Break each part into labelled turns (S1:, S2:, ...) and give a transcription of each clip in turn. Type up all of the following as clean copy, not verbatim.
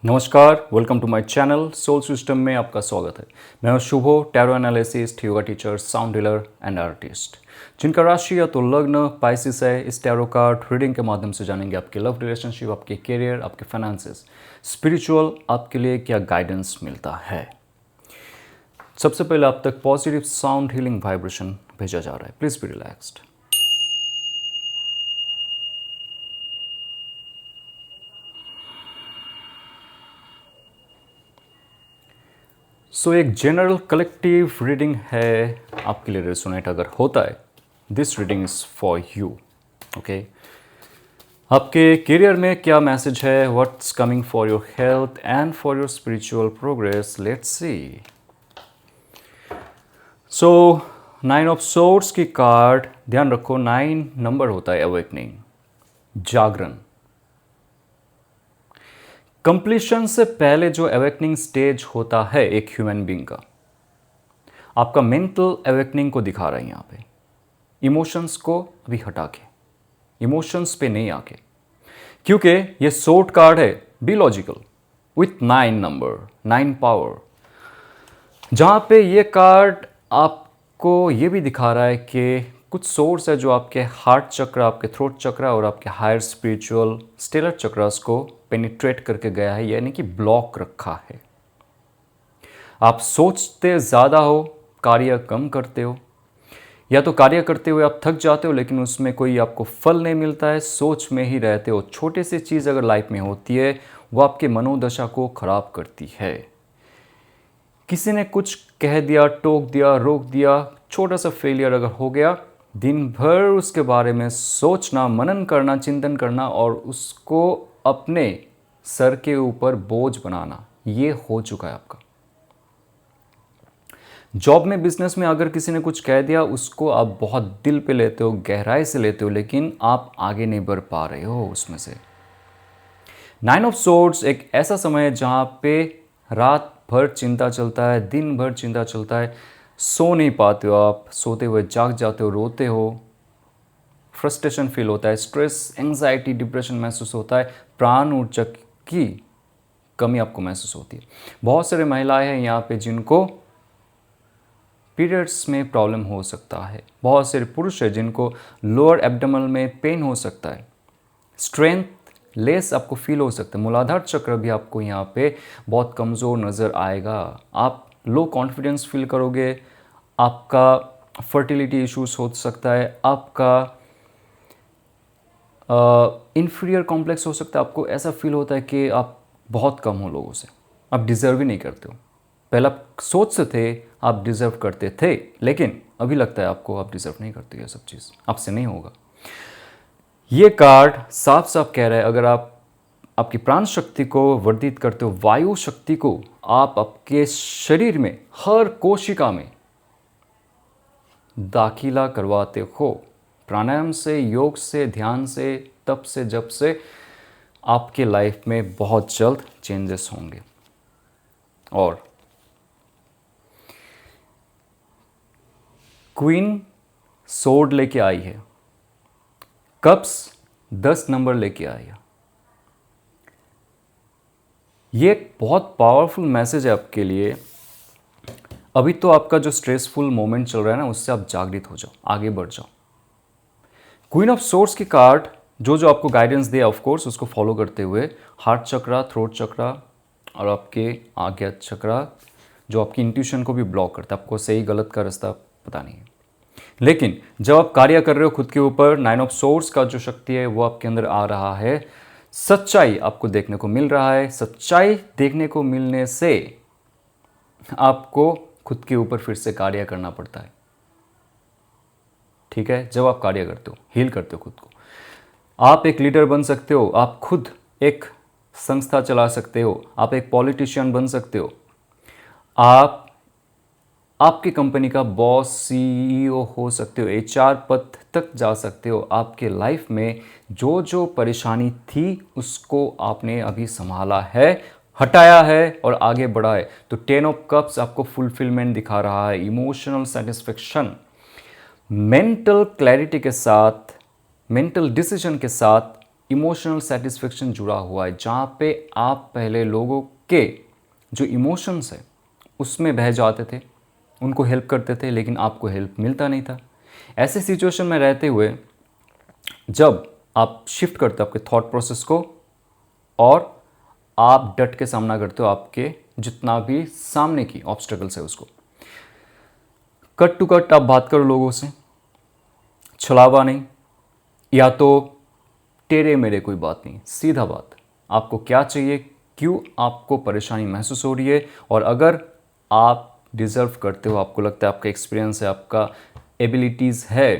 S1: नमस्कार, welcome to my channel soul system में आपका स्वागत है। मैं हूं Shubho, tarot analyst, yoga teacher, sound healer and artist. जिनका राशि या तो लग्न पाइसिस है, इस टैरो कार्ड रीडिंग के माध्यम से जानेंगे आपके लव रिलेशनशिप, आपके करियर, आपके फाइनेंसेस, स्पिरिचुअल आपके लिए क्या गाइडेंस मिलता है। सबसे पहले आप तक पॉजिटिव साउंड हीलिंग वाइब्रेशन भेजा जा रहा है। Please be relaxed. एक जनरल कलेक्टिव रीडिंग है आपके लिए। रेजोनेट अगर होता है, this reading is for you. Okay, आपके करियर में क्या मैसेज है, what's coming for your health and for your spiritual progress, let's see. So 9 of swords की कार्ड, ध्यान रखो 9 नंबर होता है अवेकनिंग, जागरण। कंप्लीशन से पहले जो अवेकनिंग स्टेज होता है एक ह्यूमन बीइंग का, आपका मेंटल अवेकनिंग को दिखा रहा है यहाँ पे। इमोशंस को भी हटा के, इमोशंस पे नहीं आके, क्योंकि ये सोर्ड कार्ड है, be logical with 9 number, 9 power. जहाँ पे ये कार्ड आपको ये भी दिखा रहा है कि कुछ सोर्स है जो आपके हार्ट चक्र, आपके थ्रोट चक्र और आपके हायर स्पिरिचुअल स्टेलर चक्रस को पेनिट्रेट करके गया है, यानी कि ब्लॉक रखा है। आप सोचते ज़्यादा हो, कार्य कम करते हो, या तो कार्य करते हुए आप थक जाते हो लेकिन उसमें कोई आपको फल नहीं मिलता है, सोच में ही रहते हो। छोटी सी चीज़ अगर लाइफ में होती है वो आपके मनोदशा को खराब करती है। किसी ने कुछ कह दिया, टोक दिया, रोक दिया, छोटा सा फेलियर अगर हो गया, दिन भर उसके बारे में सोचना, मनन करना, चिंतन करना और उसको अपने सर के ऊपर बोझ बनाना, ये हो चुका है आपका। जॉब में, बिजनेस में अगर किसी ने कुछ कह दिया, उसको आप बहुत दिल पे लेते हो, गहराई से लेते हो, लेकिन आप आगे नहीं बढ़ पा रहे हो उसमें से। 9 ऑफ सोर्ड्स एक ऐसा समय है जहां पे रात भर चिंता चलता है, दिन भर चिंता चलता है, सो नहीं पाते हो आप, सोते हुए जाग जाते हो, रोते हो, फ्रस्ट्रेशन फील होता है, स्ट्रेस, एंजाइटी, डिप्रेशन महसूस होता है, प्राण ऊर्जा की कमी आपको महसूस होती है। बहुत सारे महिलाएं हैं यहाँ पे जिनको पीरियड्स में प्रॉब्लम हो सकता है। बहुत सारे पुरुष हैं जिनको लोअर एब्डोमेन में पेन हो सकता है, स्ट्रेंथ लेस आपको फील हो सकता है। मूलाधार चक्र भी आपको यहाँ पे बहुत कमज़ोर नज़र आएगा। आप लो कॉन्फिडेंस फील करोगे, आपका फर्टिलिटी इश्यूज हो सकता है, आपका इन्फीरियर कॉम्प्लेक्स हो सकता है। आपको ऐसा फील होता है कि आप बहुत कम हो लोगों से, आप डिज़र्व ही नहीं करते हो। पहले आप सोच से थे आप डिज़र्व करते थे, लेकिन अभी लगता है आपको आप डिज़र्व नहीं करते। ये सब चीज़ आपसे नहीं होगा। ये कार्ड साफ साफ कह रहा है, अगर आप आपकी प्राण शक्ति को वर्धित करते हो, वायु शक्ति को आप आपके शरीर में हर कोशिका में दाखिला करवाते हो, प्राणायाम से, योग से, ध्यान से, तप से, जप से, आपके लाइफ में बहुत जल्द चेंजेस होंगे। और क्वीन सोर्ड लेके आई है, कप्स 10 नंबर लेके आई है। ये एक बहुत पावरफुल मैसेज है आपके लिए। अभी तो आपका जो स्ट्रेसफुल मोमेंट चल रहा है ना, उससे आप जागृत हो जाओ, आगे बढ़ जाओ। क्वीन ऑफ सोर्ड्स की कार्ड जो जो आपको गाइडेंस दे, ऑफ कोर्स उसको फॉलो करते हुए हार्ट चक्रा, थ्रोट चक्रा और आपके आज्ञा चक्रा जो आपकी इंट्यूशन को भी ब्लॉक करता है, आपको सही गलत का रास्ता पता नहीं है। लेकिन जब आप कार्य कर रहे हो खुद के ऊपर, 9 ऑफ सोर्ड्स का जो शक्ति है वो आपके अंदर आ रहा है, सच्चाई आपको देखने को मिल रहा है। सच्चाई देखने को मिलने से आपको खुद के ऊपर फिर से कार्य करना पड़ता है। ठीक है, जब आप कार्य करते हो, हील करते हो खुद को, आप एक लीडर बन सकते हो, आप खुद एक संस्था चला सकते हो, आप एक पॉलिटिशियन बन सकते हो, आप आपकी कंपनी का बॉस, सीईओ हो सकते हो, एचआर पद तक जा सकते हो। आपके लाइफ में जो जो परेशानी थी उसको आपने अभी संभाला है, हटाया है और आगे बढ़ा है। तो 10 ऑफ कप्स आपको फुलफिलमेंट दिखा रहा है, इमोशनल सेटिस्फेक्शन, मेंटल क्लैरिटी के साथ, मेंटल डिसीजन के साथ इमोशनल सेटिस्फेक्शन जुड़ा हुआ है, जहाँ पे आप पहले लोगों के जो इमोशंस है उसमें बह जाते थे, उनको हेल्प करते थे, लेकिन आपको हेल्प मिलता नहीं था। ऐसे सिचुएशन में रहते हुए जब आप शिफ्ट करते हो आपके थॉट प्रोसेस को और आप डट के सामना करते हो आपके जितना भी सामने की ऑब्स्टेकल्स है उसको, कट टू कट आप बात करो लोगों से, छलावा नहीं, या तो तेरे मेरे कोई बात नहीं, सीधा बात, आपको क्या चाहिए, क्यों आपको परेशानी महसूस हो रही है, और अगर आप डिज़र्व करते हो, आपको लगता है आपका एक्सपीरियंस है, आपका एबिलिटीज़ है,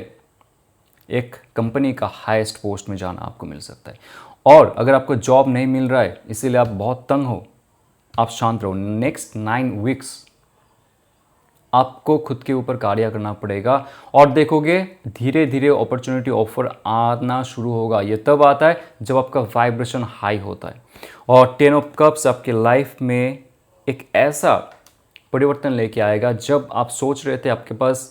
S1: एक कंपनी का हाईएस्ट पोस्ट में जाना आपको मिल सकता है। और अगर आपको जॉब नहीं मिल रहा है इसीलिए आप बहुत तंग हो, आप शांत रहो। नेक्स्ट 9 वीक्स आपको खुद के ऊपर कार्य करना पड़ेगा और देखोगे धीरे धीरे अपॉर्चुनिटी ऑफर आना शुरू होगा। ये तब आता है जब आपका वाइब्रेशन हाई होता है। और 10 ऑफ कप्स आपके लाइफ में एक ऐसा परिवर्तन लेके आएगा जब आप सोच रहे थे आपके पास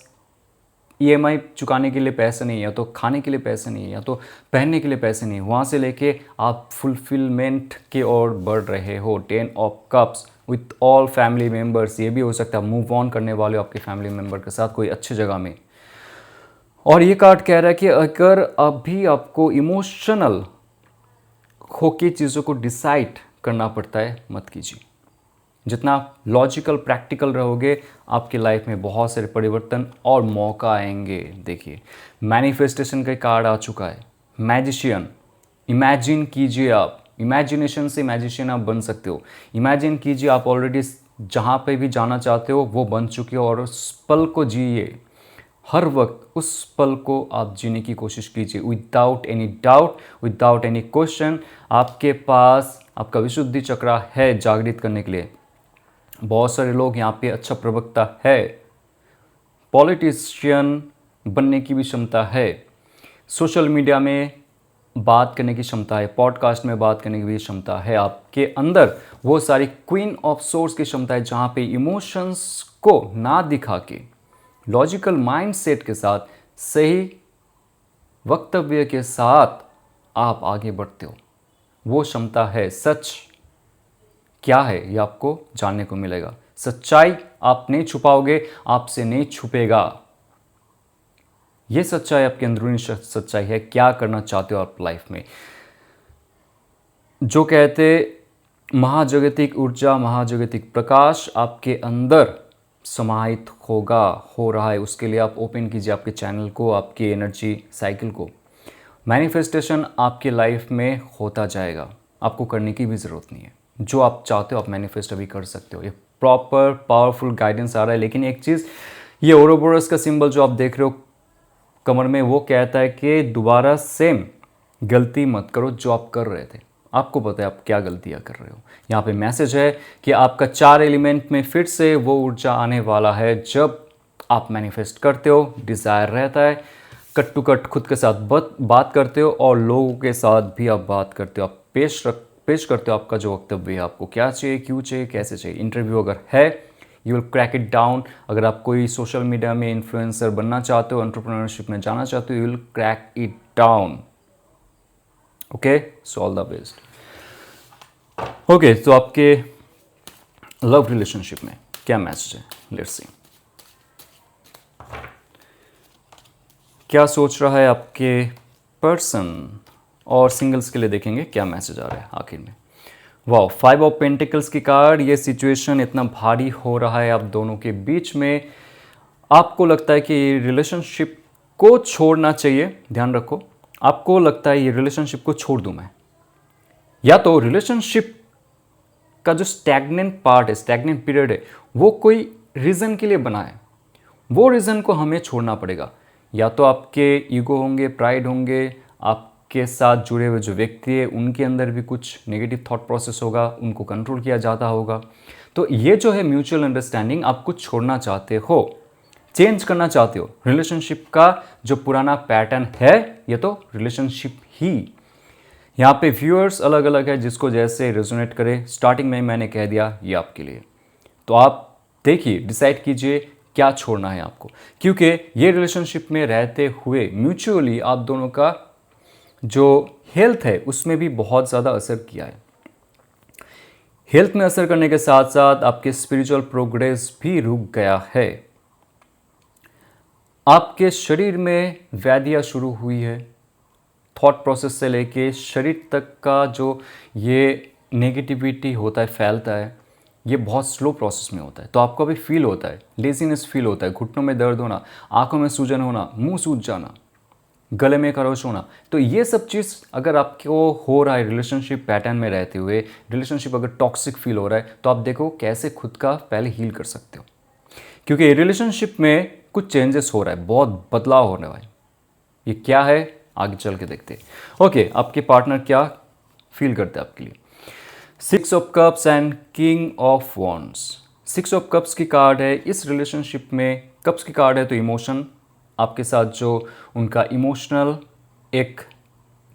S1: ईएमआई चुकाने के लिए पैसे नहीं है, या तो खाने के लिए पैसे नहीं है, या तो पहनने के लिए पैसे नहीं है, वहाँ से लेके आप फुलफिलमेंट की ओर बढ़ रहे हो। 10 of cups with all family members, ये भी हो सकता है मूव ऑन करने वाले हो आपके फैमिली मेम्बर के साथ कोई अच्छी जगह में। और ये कार्ड कह रहा है कि अगर अभी आपको इमोशनल होके चीज़ों को डिसाइड करना पड़ता है, मत कीजिए। जितना लॉजिकल प्रैक्टिकल रहोगे आपकी लाइफ में बहुत सारे परिवर्तन और मौका आएंगे। देखिए मैनिफेस्टेशन का कार्ड आ चुका है, मैजिशियन। इमेजिन कीजिए, आप इमेजिनेशन से मैजिशियन आप बन सकते हो। इमेजिन कीजिए आप ऑलरेडी जहाँ पे भी जाना चाहते हो वो बन चुके हो और उस पल को जिए। हर वक्त उस पल को आप जीने की कोशिश कीजिए without any doubt, without any question. आपके पास आपका विशुद्धि चक्र है जागृत करने के लिए। बहुत सारे लोग यहाँ पे अच्छा प्रवक्ता है, पॉलिटिशियन बनने की भी क्षमता है, सोशल मीडिया में बात करने की क्षमता है, पॉडकास्ट में बात करने की भी क्षमता है। आपके अंदर वो सारी क्वीन ऑफ सोर्स की क्षमता है जहाँ पे इमोशंस को ना दिखा के लॉजिकल माइंडसेट के साथ सही वक्तव्य के साथ आप आगे बढ़ते हो। वो क्षमता है। सच क्या है ये आपको जानने को मिलेगा। सच्चाई आप नहीं छुपाओगे, आपसे नहीं छुपेगा। ये सच्चाई आपके अंदरूनी सच्चाई है। क्या करना चाहते हो आप लाइफ में। जो कहते महाजागतिक ऊर्जा, महाजागतिक प्रकाश आपके अंदर समाहित होगा, हो रहा है। उसके लिए आप ओपन कीजिए आपके चैनल को, आपकी एनर्जी साइकिल को। मैनिफेस्टेशन आपके लाइफ में होता जाएगा, आपको करने की भी ज़रूरत नहीं है। जो आप चाहते हो आप मैनिफेस्ट अभी कर सकते हो। ये प्रॉपर पावरफुल गाइडेंस आ रहा है। लेकिन एक चीज़, ये ओरोबोरस का सिंबल जो आप देख रहे हो कमर में, वो कहता है कि दोबारा सेम गलती मत करो जो आप कर रहे थे। आपको पता है आप क्या गलतियां कर रहे हो। यहाँ पे मैसेज है कि आपका 4 एलिमेंट में फिर से वो ऊर्जा आने वाला है जब आप मैनिफेस्ट करते हो। डिज़ायर रहता है, कट टू कट खुद के साथ बात करते हो और लोगों के साथ भी आप बात करते हो। आप पेश करते हो आपका जो वक्तव्य है, आपको क्या चाहिए, क्यों चाहिए, कैसे चाहिए। इंटरव्यू अगर है you will crack it down. अगर आप कोई सोशल मीडिया में इन्फ्लुएंसर बनना चाहते हो, एंटरप्रेन्योरशिप में जाना चाहते हो, you will crack it down. Okay, so all the best. Okay, तो आपके लव रिलेशनशिप में क्या मैसेज है, लेट्स सी। क्या सोच रहा है आपके पर्सन, और सिंगल्स के लिए देखेंगे क्या मैसेज आ रहा है आखिर में। वाह, 5 ऑफ पेंटिकल्स की कार्ड। ये सिचुएशन इतना भारी हो रहा है आप दोनों के बीच में। आपको लगता है कि ये रिलेशनशिप को छोड़ना चाहिए। ध्यान रखो, आपको लगता है ये रिलेशनशिप को छोड़ दूं मैं, या तो रिलेशनशिप का जो स्टैग्नेंट पार्ट है, स्टैग्नेंट पीरियड है, वो कोई रीज़न के लिए बना है। वो रीज़न को हमें छोड़ना पड़ेगा। या तो आपके ईगो होंगे, प्राइड होंगे, आपके साथ जुड़े हुए जो व्यक्ति है उनके अंदर भी कुछ नेगेटिव थॉट प्रोसेस होगा, उनको कंट्रोल किया जाता होगा। तो ये जो है म्यूचुअल अंडरस्टैंडिंग, आप कुछ छोड़ना चाहते हो, चेंज करना चाहते हो। रिलेशनशिप का जो पुराना पैटर्न है ये तो रिलेशनशिप ही। यहाँ पे व्यूअर्स अलग अलग है, जिसको जैसे रेजोनेट करे। स्टार्टिंग में मैंने कह दिया ये आपके लिए, तो आप देखिए, डिसाइड कीजिए क्या छोड़ना है आपको। क्योंकि ये रिलेशनशिप में रहते हुए म्यूचुअली आप दोनों का जो हेल्थ है उसमें भी बहुत ज़्यादा असर किया है। हेल्थ में असर करने के साथ साथ आपके स्पिरिचुअल प्रोग्रेस भी रुक गया है। आपके शरीर में व्याधियाँ शुरू हुई है। थॉट प्रोसेस से लेके शरीर तक का जो ये नेगेटिविटी होता है, फैलता है, ये बहुत स्लो प्रोसेस में होता है। तो आपको अभी फील होता है, लेजीनेस फील होता है, घुटनों में दर्द होना, आंखों में सूजन होना, मुंह सूज जाना, गले में खरोश होना। तो ये सब चीज़ अगर आपको हो रहा है रिलेशनशिप पैटर्न में रहते हुए, रिलेशनशिप अगर टॉक्सिक फील हो रहा है, तो आप देखो कैसे खुद का पहले हील कर सकते हो। क्योंकि रिलेशनशिप में कुछ चेंजेस हो रहा है, बहुत बदलाव होने वाला है। ये क्या है आगे चल के देखते हैं। ओके, आपके पार्टनर क्या फील करते हैं आपके लिए। 6 of cups and king of wands. 6 of cups की कार्ड है। इस रिलेशनशिप में कप्स की कार्ड है तो इमोशन, आपके साथ जो उनका इमोशनल एक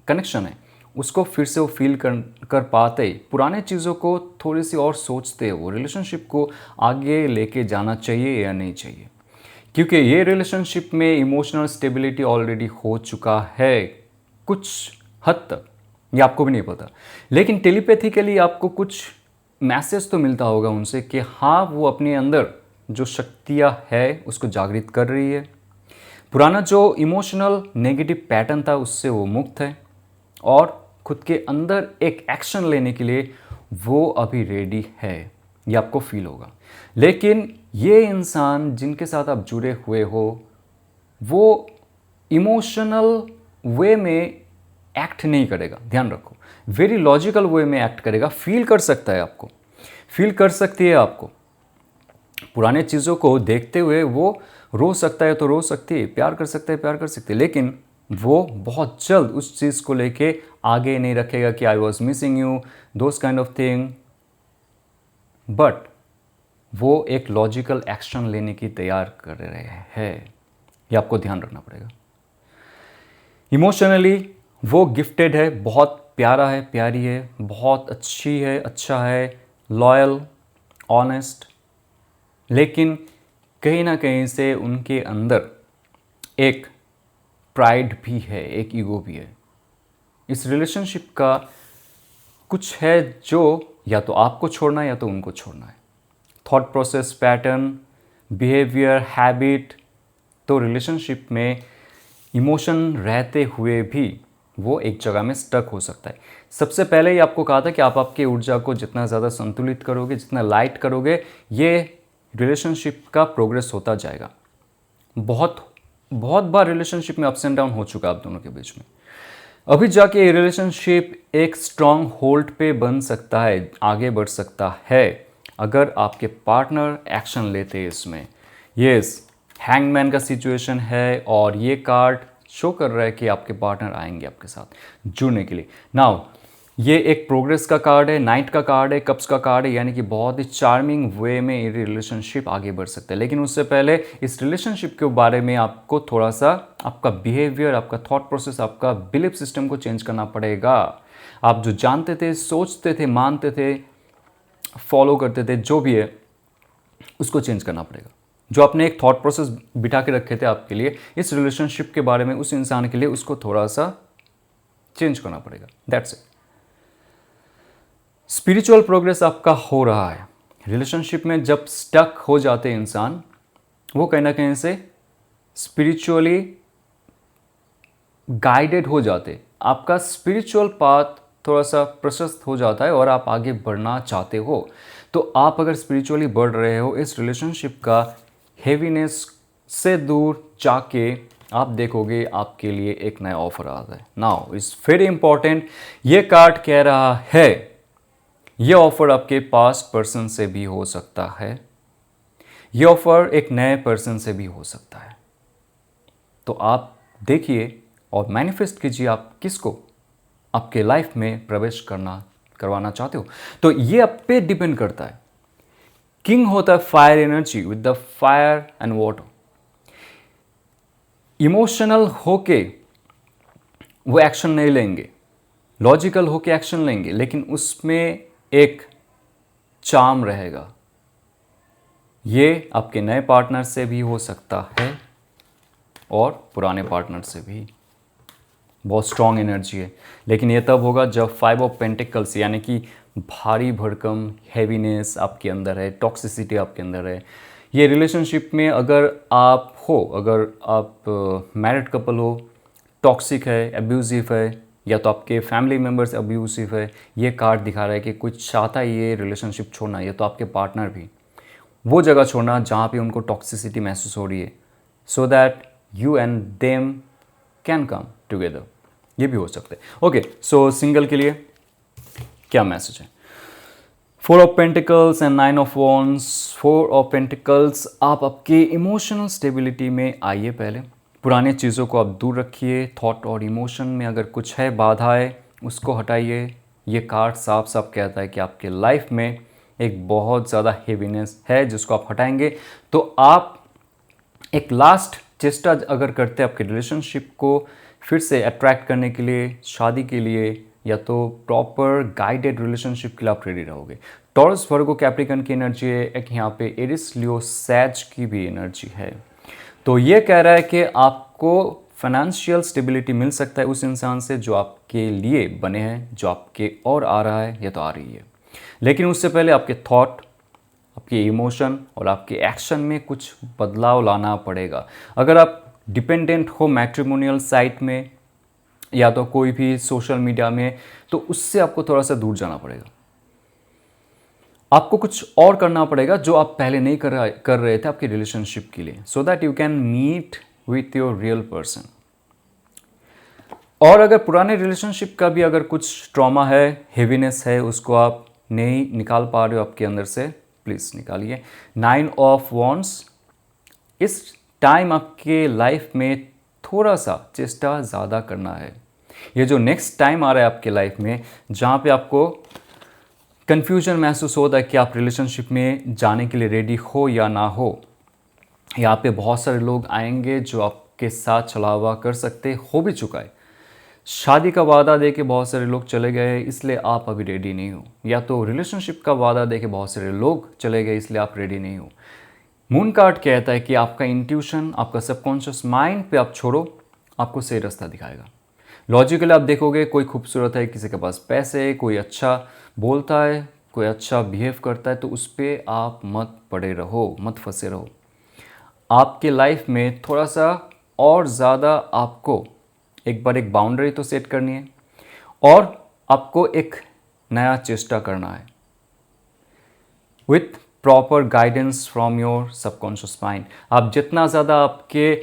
S1: कनेक्शन है उसको फिर से वो फील कर पाते ही पुराने चीज़ों को थोड़ी सी और सोचते हो, रिलेशनशिप को आगे लेके जाना चाहिए या नहीं चाहिए। क्योंकि ये रिलेशनशिप में इमोशनल स्टेबिलिटी ऑलरेडी हो चुका है कुछ हद तक, ये आपको भी नहीं पता, लेकिन टेलीपैथिकली आपको कुछ मैसेज तो मिलता होगा उनसे कि हाँ वो अपने अंदर जो शक्तियाँ है उसको जागृत कर रही है। पुराना जो इमोशनल नेगेटिव पैटर्न था उससे वो मुक्त है और खुद के अंदर एक एक्शन लेने के लिए वो अभी रेडी है, ये आपको फील होगा। लेकिन ये इंसान जिनके साथ आप जुड़े हुए हो वो इमोशनल वे में एक्ट नहीं करेगा, ध्यान रखो, वेरी लॉजिकल वे में एक्ट करेगा। फील कर सकता है आपको, फील कर सकती है आपको, पुराने चीज़ों को देखते हुए वो रो सकता है तो रो सकती है, प्यार कर सकता है प्यार कर सकती है, लेकिन वो बहुत जल्द उस चीज़ को लेके आगे नहीं रखेगा कि I was missing you, those kind of thing. But वो एक लॉजिकल एक्शन लेने की तैयार कर रहे हैं, ये आपको ध्यान रखना पड़ेगा। इमोशनली वो गिफ्टेड है, बहुत प्यारा है, प्यारी है, बहुत अच्छी है, अच्छा है, लॉयल, ऑनेस्ट, लेकिन कहीं ना कहीं से उनके अंदर एक प्राइड भी है, एक ईगो भी है। इस रिलेशनशिप का कुछ है जो या तो आपको छोड़ना है या तो उनको छोड़ना है। Thought process, pattern, behaviour, habit, तो रिलेशनशिप में इमोशन रहते हुए भी वो एक जगह में स्टक हो सकता है। सबसे पहले ही आपको कहा था कि आप आपकी ऊर्जा को जितना ज़्यादा संतुलित करोगे, जितना लाइट करोगे, ये रिलेशनशिप का प्रोग्रेस होता जाएगा। बहुत बहुत बार रिलेशनशिप में अप्स एंड डाउन हो चुका है आप दोनों के बीच में। अभी जाके ये रिलेशनशिप एक स्ट्रॉन्ग होल्ड पे बन सकता है, आगे बढ़ सकता है अगर आपके पार्टनर एक्शन लेते हैं इसमें। यस, हैंगमैन का सिचुएशन है और ये कार्ड शो कर रहा है कि आपके पार्टनर आएंगे आपके साथ जुड़ने के लिए। नाउ ये एक प्रोग्रेस का कार्ड है, नाइट का कार्ड है, कप्स का कार्ड है, यानी कि बहुत ही चार्मिंग वे में ये रिलेशनशिप आगे बढ़ सकता है। लेकिन उससे पहले इस रिलेशनशिप के बारे में आपको थोड़ा सा आपका बिहेवियर, आपका थॉट प्रोसेस, आपका बिलीफ सिस्टम को चेंज करना पड़ेगा। आप जो जानते थे, सोचते थे, मानते थे, फॉलो करते थे, जो भी है उसको चेंज करना पड़ेगा। जो आपने एक थॉट प्रोसेस बिठा के रखे थे आपके लिए इस रिलेशनशिप के बारे में, उस इंसान के लिए, उसको थोड़ा सा चेंज करना पड़ेगा। That's it. स्पिरिचुअल प्रोग्रेस आपका हो रहा है। रिलेशनशिप में जब स्टक हो जाते हैं इंसान, वो कहीं ना कहीं से स्पिरिचुअली गाइडेड हो जाते, आपका स्पिरिचुअल पाथ थोड़ा सा प्रशस्त हो जाता है और आप आगे बढ़ना चाहते हो। तो आप अगर स्पिरिचुअली बढ़ रहे हो, इस रिलेशनशिप का हेवीनेस से दूर जाके आप देखोगे आपके लिए एक नया ऑफर आता है। नाउ इट्स वेरी इंपॉर्टेंट, ये कार्ड कह रहा है ये ऑफर आपके पास्ट पर्सन से भी हो सकता है, ये ऑफर एक नए पर्सन से भी हो सकता है। तो आप देखिए और मैनिफेस्ट कीजिए आप किसको आपके लाइफ में प्रवेश करवाना चाहते हो। तो ये आप पे डिपेंड करता है। किंग होता है fire energy with the fire and water. Emotional होके वो एक्शन नहीं लेंगे, लॉजिकल होके एक्शन लेंगे, लेकिन उसमें एक चार्म रहेगा। ये आपके नए पार्टनर से भी हो सकता है और पुराने पार्टनर से भी। बहुत स्ट्रॉन्ग एनर्जी है। लेकिन ये तब होगा जब 5 ऑफ पेंटिकल्स यानी कि भारी भरकम हैवीनेस आपके अंदर है, टॉक्सिसिटी आपके अंदर है। ये रिलेशनशिप में अगर आप हो, अगर आप मैरिड कपल हो, टॉक्सिक है, अब्यूजिव है, या तो आपके फैमिली मेम्बर्स अब्यूसिव है, ये कार्ड दिखा रहा है कि कुछ चाहता है ये रिलेशनशिप छोड़ना, या तो आपके पार्टनर भी वो जगह छोड़ना जहाँ पे उनको टॉक्सिसिटी महसूस हो रही है, सो that you and them can come together. ये भी हो सकता है। ओके, सो सिंगल के लिए क्या मैसेज है? 4 of pentacles and 9 of wands. 4 of pentacles, आप आपके इमोशनल स्टेबिलिटी में आइए। पहले पुरानी चीज़ों को आप दूर रखिए। थॉट और इमोशन में अगर कुछ है बाधाएं, उसको हटाइए। ये कार्ड साफ साफ कहता है कि आपके लाइफ में एक बहुत ज़्यादा हेवीनेस है जिसको आप हटाएंगे तो आप एक लास्ट चेष्टा अगर करते हैं आपके रिलेशनशिप को फिर से अट्रैक्ट करने के लिए, शादी के लिए, या तो प्रॉपर गाइडेड रिलेशनशिप के लिए आप रेडी रहोगे। टॉरस, वर्गो, कैप्रिकन की एनर्जी है। एक यहाँ पे एरिस, लियो, सैज की भी एनर्जी है। तो ये कह रहा है कि आपको फाइनेंशियल स्टेबिलिटी मिल सकता है उस इंसान से जो आपके लिए बने हैं, जो आपके और आ रहा है या तो आ रही है। लेकिन उससे पहले आपके थॉट, आपके इमोशन और आपके एक्शन में कुछ बदलाव लाना पड़ेगा। अगर आप डिपेंडेंट हो मैट्रिमोनियल साइट में या तो कोई भी सोशल मीडिया में, तो उससे आपको थोड़ा सा दूर जाना पड़ेगा। आपको कुछ और करना पड़ेगा जो आप पहले नहीं कर रहे थे आपके रिलेशनशिप के लिए, so that you can meet with your real person. और अगर पुराने रिलेशनशिप का भी अगर कुछ ट्रॉमा है, हेवीनेस है, उसको आप नहीं निकाल पा रहे हो आपके अंदर से, प्लीज़ निकालिए। 9 ऑफ वॉन्ड्स, इस टाइम आपके लाइफ में थोड़ा सा चेष्टा ज़्यादा करना है। ये जो नेक्स्ट टाइम आ रहा है आपके लाइफ में जहाँ पे आपको कन्फ्यूजन महसूस होता है कि आप रिलेशनशिप में जाने के लिए रेडी हो या ना हो, यहाँ पे बहुत सारे लोग आएंगे जो आपके साथ छलावा कर सकते हो भी चुका है। शादी का वादा दे के बहुत सारे लोग चले गए इसलिए आप अभी रेडी नहीं हो, या तो रिलेशनशिप का वादा दे के बहुत सारे लोग चले गए इसलिए आप रेडी नहीं हो। मून कार्ड कहता है कि आपका इंट्यूशन, आपका सबकॉन्शियस माइंड पे आप छोड़ो, आपको सही रास्ता दिखाएगा। लॉजिकली आप देखोगे कोई खूबसूरत है, किसी के पास पैसे, कोई अच्छा बोलता है, कोई अच्छा बिहेव करता है, तो उस पर आप मत पड़े रहो, मत फंसे रहो। आपके लाइफ में थोड़ा सा और ज़्यादा आपको एक बार एक बाउंड्री तो सेट करनी है और आपको एक नया चेष्टा करना है with proper guidance from your subconscious mind. आप जितना ज़्यादा आपके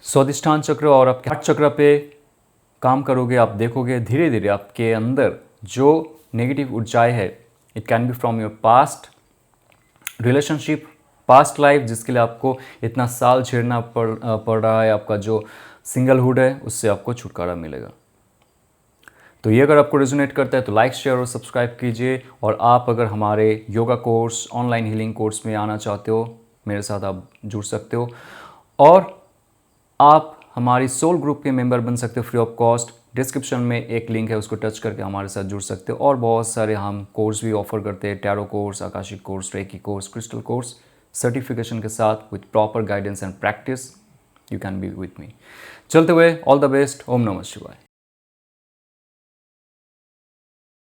S1: स्वादिष्ठान चक्र और आपके हार्ट चक्र पे काम करोगे, आप देखोगे धीरे धीरे आपके अंदर जो नेगेटिव ऊर्जाएं है, it can be from your past relationship, past life, जिसके लिए आपको इतना साल झेलना पड़ रहा है, आपका जो सिंगलहुड है उससे आपको छुटकारा मिलेगा। तो ये अगर आपको रेजोनेट करता है तो लाइक, शेयर और सब्सक्राइब कीजिए। और आप अगर हमारे yoga course, online healing course में आना चाहते हो, मेरे साथ आप जुड़ सकते हो और आप हमारी सोल ग्रुप के मेंबर बन सकते हो फ्री ऑफ कॉस्ट। डिस्क्रिप्शन में एक लिंक है, उसको टच करके हमारे साथ जुड़ सकते हो। और बहुत सारे हम कोर्स भी ऑफर करते हैं, tarot course, Akashic course, reiki course, crystal course, certification के साथ with proper guidance and practice. You can be with me. चलते हुए ऑल द बेस्ट। ओम नमः शिवाय।